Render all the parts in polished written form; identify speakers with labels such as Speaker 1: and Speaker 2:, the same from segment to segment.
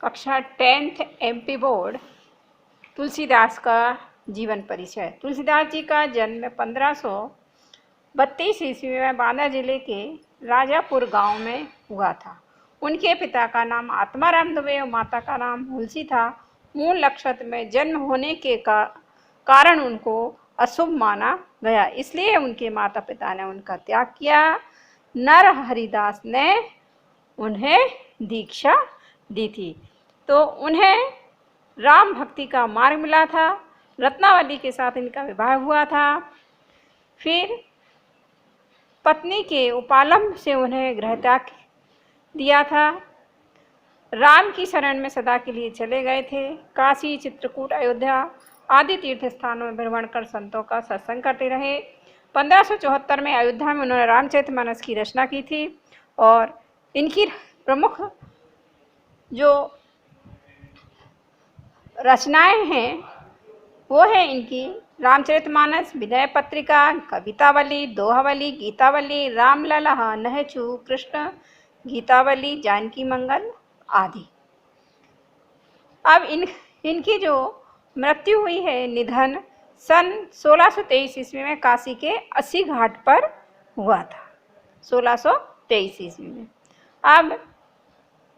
Speaker 1: कक्षा 10th MP board Tulsidas का जीवन परिचय। तुलसीदास जी का जन्म 1532 ईस्वी में बांदा जिले के राजापुर गांव में हुआ था। उनके पिता का नाम आत्माराम दुबे और माता का नाम हुलसी था। मूल नक्षत्र में जन्म होने के कारण उनको अशुभ माना गया, इसलिए उनके माता पिता ने उनका त्याग किया। नर हरिदास ने उन्हें दीक्षा दी थी, तो उन्हें राम भक्ति का मार्ग मिला था। रत्नावली के साथ इनका विवाह हुआ था। फिर पत्नी के उपालंब से उन्हें गृह त्याग दिया था। राम की शरण में सदा के लिए चले गए थे। काशी, चित्रकूट, अयोध्या आदि तीर्थ स्थानों में भ्रमण कर संतों का सत्संग करते रहे। 1574 में अयोध्या में उन्होंने रामचरितमानस की रचना की थी और इनकी प्रमुख जो रचनाएं हैं वो है इनकी रामचरितमानस, विनय पत्रिका, कवितावली, दोहावली, गीतावली, रामलला, नहचू, कृष्ण गीतावली, जानकी मंगल आदि। अब इनकी जो मृत्यु हुई है, निधन सन 1623 ईस्वी में काशी के अस्सी घाट पर हुआ था। 1623 ईस्वी में। अब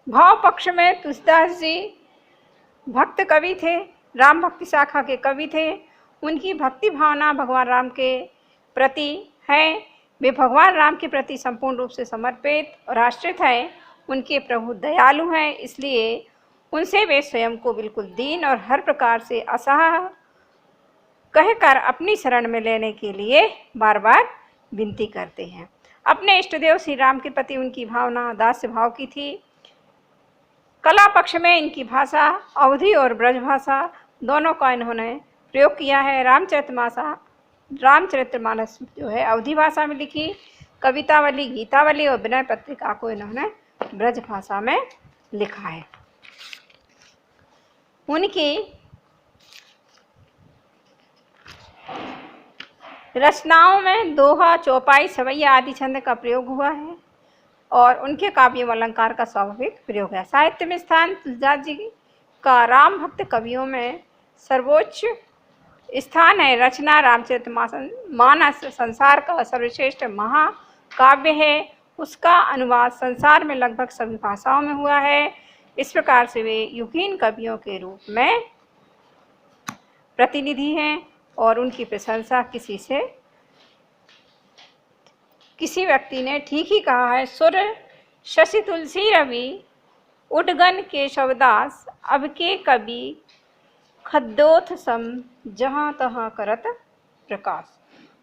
Speaker 1: भाव पक्ष में तुलसीदास जी भक्त कवि थे, राम भक्ति शाखा के कवि थे। उनकी भक्ति भावना भगवान राम के प्रति है। वे भगवान राम के प्रति संपूर्ण रूप से समर्पित और आश्रित हैं। उनके प्रभु दयालु हैं, इसलिए उनसे वे स्वयं को बिल्कुल दीन और हर प्रकार से असहाय कहकर अपनी शरण में लेने के लिए बार बार विनती करते हैं। अपने इष्टदेव श्री राम के प्रति उनकी भावना दास्य भाव की थी। कला पक्ष में इनकी भाषा अवधी और ब्रज भाषा दोनों का इन्होंने प्रयोग किया है। रामचरितमानस जो है अवधी भाषा में लिखी, कवितावली, गीतावली और विनय पत्रिका को इन्होंने ब्रज भाषा में लिखा है। उनकी रचनाओं में दोहा, चौपाई, सवैया आदि छंद का प्रयोग हुआ है और उनके काव्यों में अलंकार का स्वाभाविक प्रयोग है। साहित्य में स्थान तुलसीदास जी का राम भक्त कवियों में सर्वोच्च स्थान है। रचना रामचरितमानस संसार का सर्वश्रेष्ठ महाकाव्य है। उसका अनुवाद संसार में लगभग सभी भाषाओं में हुआ है। इस प्रकार से वे युगीन कवियों के रूप में प्रतिनिधि हैं और उनकी प्रशंसा किसी व्यक्ति ने ठीक ही कहा है। सुर शशि तुलसी रवि उडगन केशवदास, अब के कवि खद्योथ सम, जहाँ तहाँ करत प्रकाश।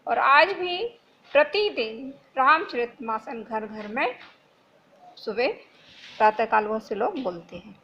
Speaker 1: और आज भी प्रतिदिन रामचरितमानस घर घर में सुबह प्रातःकाल बहुत से लोग बोलते हैं।